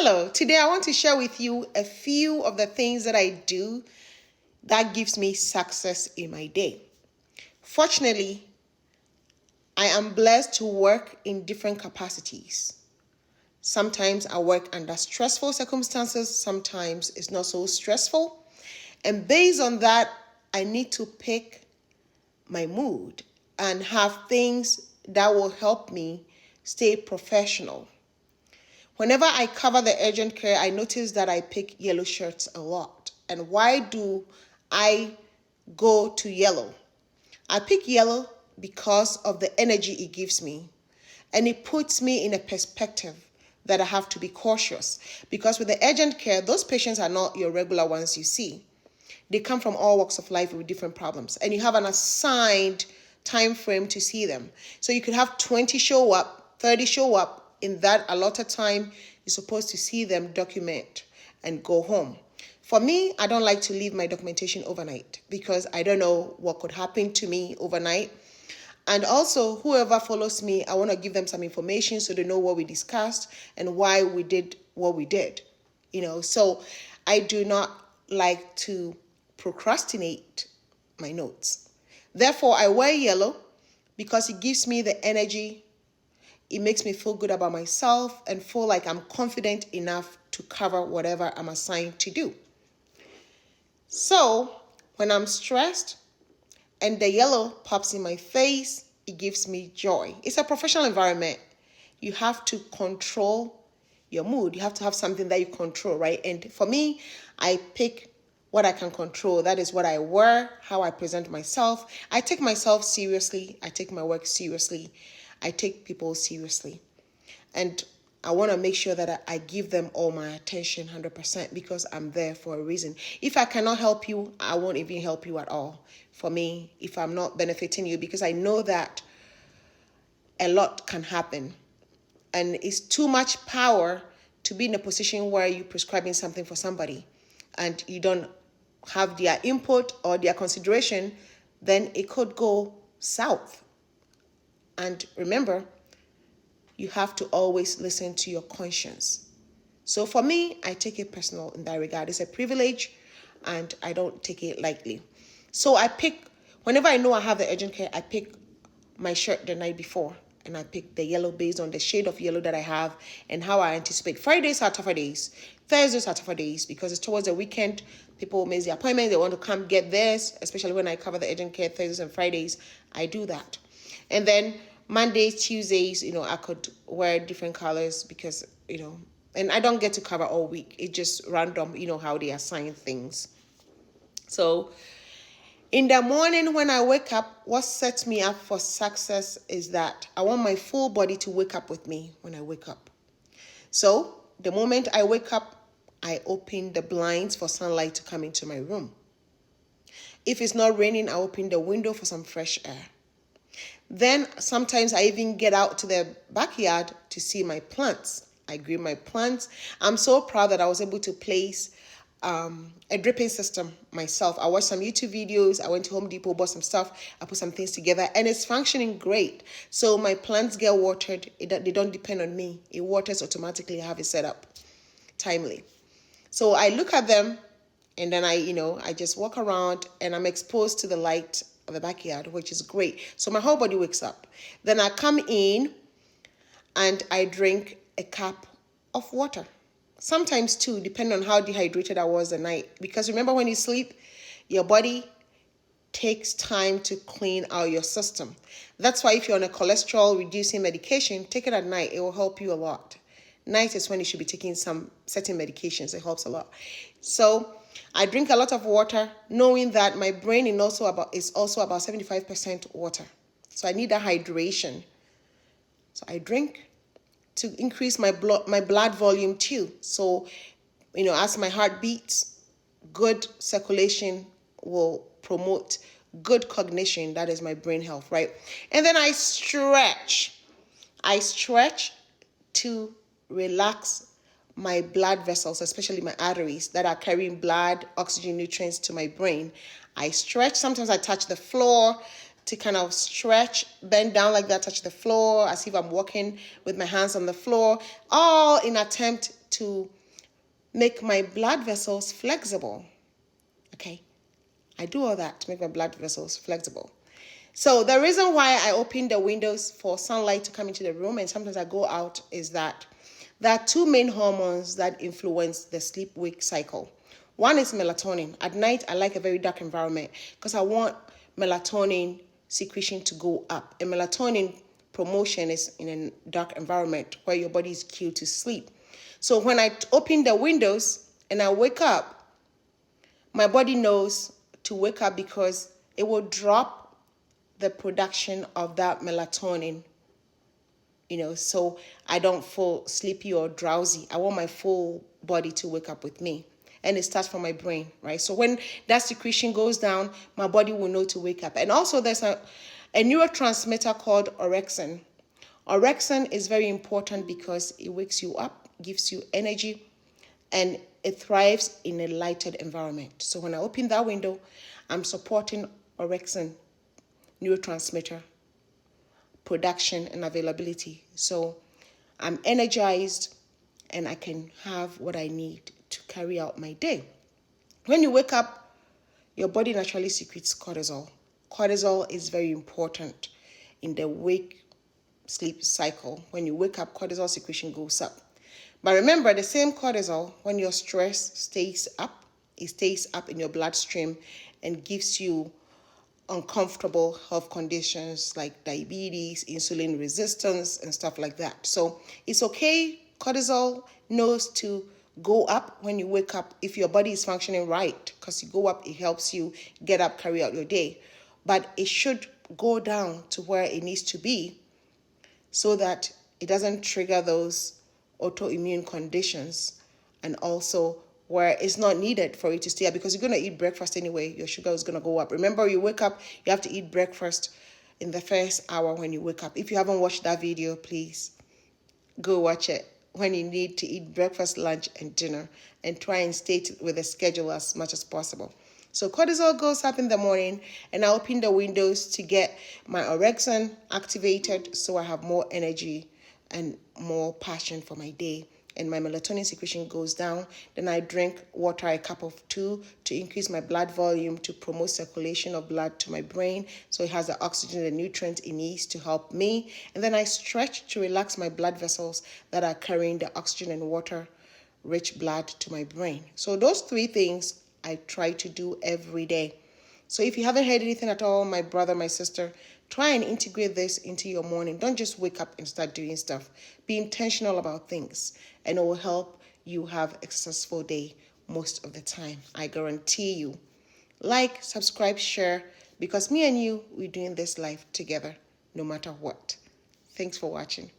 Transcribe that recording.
Hello, today I want to share with you a few of the things that I do that gives me success in my day. Fortunately, I am blessed to work in different capacities. Sometimes I work under stressful circumstances, sometimes it's not so stressful. And based on that, I need to pick my mood and have things that will help me stay professional. Whenever I cover the urgent care, I notice that I pick yellow shirts a lot. And why do I go to yellow? I pick yellow because of the energy it gives me. And it puts me in a perspective that I have to be cautious. Because with the urgent care, those patients are not your regular ones you see. They come from all walks of life with different problems. And you have an assigned time frame to see them. So you could have 20 show up, 30 show up. In that allotted time, you're supposed to see them, document, and go home. For me, I don't like to leave my documentation overnight because I don't know what could happen to me overnight. And also, whoever follows me, I want to give them some information so they know what we discussed and why we did what we did. So I do not like to procrastinate my notes. Therefore, I wear yellow because it gives me the energy. It makes me feel good about myself and feel like I'm confident enough to cover whatever I'm assigned to do. So when I'm stressed and the yellow pops in my face, it gives me joy. It's a professional environment. You have to control your mood. You have to have something that you control, right? And for me, I pick what I can control. That is what I wear, how I present myself. I take myself seriously. I take my work seriously. I take people seriously. And I want to make sure that I give them all my attention 100% because I'm there for a reason. If I cannot help you, I won't even help you at all. For me, if I'm not benefiting you, because I know that a lot can happen. And it's too much power to be in a position where you're prescribing something for somebody and you don't have their input or their consideration, then it could go south. And remember, you have to always listen to your conscience. So for me, I take it personal in that regard. It's a privilege and I don't take it lightly. So whenever I know I have the urgent care, I pick my shirt the night before and I pick the yellow based on the shade of yellow that I have and how I anticipate. Fridays are tougher days. Thursdays are tougher days because it's towards the weekend. People miss the appointment. They want to come get this, especially when I cover the urgent care Thursdays and Fridays. I do that. And then Mondays, Tuesdays, I could wear different colors because, and I don't get to cover all week. It's just random, how they assign things. So in the morning when I wake up, what sets me up for success is that I want my full body to wake up with me when I wake up. So the moment I wake up, I open the blinds for sunlight to come into my room. If it's not raining, I open the window for some fresh air. Then sometimes I even get out to the backyard to see my plants. I grew my plants. I'm so proud that I was able to place a dripping system myself. I watched some YouTube videos. I went to Home Depot, bought some stuff. I put some things together and it's functioning great. So my plants get watered. They don't depend on me. It waters automatically. I have it set up timely. So I look at them and then I just walk around and I'm exposed to the light of the backyard, which is great. So my whole body wakes up. Then I come in and I drink a cup of water. Sometimes two, depending on how dehydrated I was the night. Because remember, when you sleep, your body takes time to clean out your system. That's why if you're on a cholesterol reducing medication, take it at night. It will help you a lot. Night is when you should be taking some certain medications. It helps a lot. So I drink a lot of water, knowing that my brain is also about 75% water. So I need that hydration. So I drink to increase my blood volume too. So, as my heart beats, good circulation will promote good cognition. That is my brain health, right? And then I stretch. I stretch to relax my blood vessels, especially my arteries that are carrying blood, oxygen, nutrients to my brain. I stretch. Sometimes I touch the floor to kind of stretch, bend down like that, touch the floor as if I'm walking with my hands on the floor, all in attempt to make my blood vessels flexible. Okay, I do all that to make my blood vessels flexible. So the reason why I open the windows for sunlight to come into the room and sometimes I go out is that there are two main hormones that influence the sleep-wake cycle. One is melatonin. At night, I like a very dark environment because I want melatonin secretion to go up. And melatonin promotion is in a dark environment where your body is cued to sleep. So when I open the windows and I wake up, my body knows to wake up because it will drop the production of that melatonin, so I don't feel sleepy or drowsy. I want my full body to wake up with me. And it starts from my brain, right? So when that secretion goes down, my body will know to wake up. And also there's a neurotransmitter called orexin. Orexin is very important because it wakes you up, gives you energy, and it thrives in a lighted environment. So when I open that window, I'm supporting orexin neurotransmitter production and availability. So I'm energized and I can have what I need to carry out my day. When you wake up, your body naturally secretes cortisol. Cortisol is very important in the wake sleep cycle. When you wake up, cortisol secretion goes up. But remember, the same cortisol, when your stress stays up, it stays up in your bloodstream and gives you uncomfortable health conditions like diabetes, insulin resistance, and stuff like that. So it's okay. Cortisol knows to go up when you wake up if your body is functioning right, because you go up, it helps you get up, carry out your day. But it should go down to where it needs to be so that it doesn't trigger those autoimmune conditions, and also where it's not needed for you to stay up because you're going to eat breakfast anyway. Your sugar is going to go up. Remember, you wake up, you have to eat breakfast in the first hour when you wake up. If you haven't watched that video, please go watch it when you need to eat breakfast, lunch, and dinner, and try and stay with the schedule as much as possible. So cortisol goes up in the morning, and I open the windows to get my orexin activated so I have more energy and more passion for my day. And my melatonin secretion goes down. Then I drink water, a cup of 2, to increase my blood volume, to promote circulation of blood to my brain so it has the oxygen and nutrients it needs to help me. And then I stretch to relax my blood vessels that are carrying the oxygen and water rich blood to my brain. So those 3 things I try to do every day. So if you haven't heard anything at all, my brother, my sister, try and integrate this into your morning. Don't just wake up and start doing stuff. Be intentional about things, and it will help you have a successful day most of the time. I guarantee you. Like, subscribe, share, because me and you, we're doing this life together, no matter what. Thanks for watching.